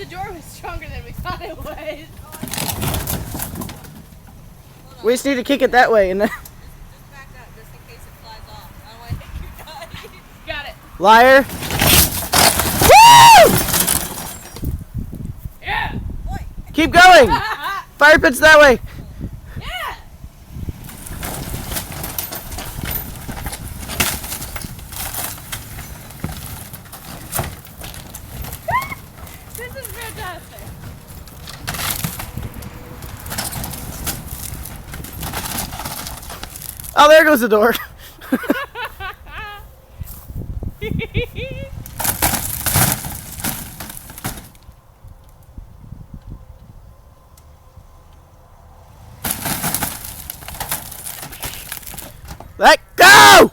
the door was stronger than we thought it was. We just need to kick it that way. And Just back up, just in case it flies off. I don't want to hit you guys. Got it. Liar. Woo! Yeah. Boy. Keep going. Fire pit's that way. Yeah. This is fantastic. Oh, there goes the door. Let go!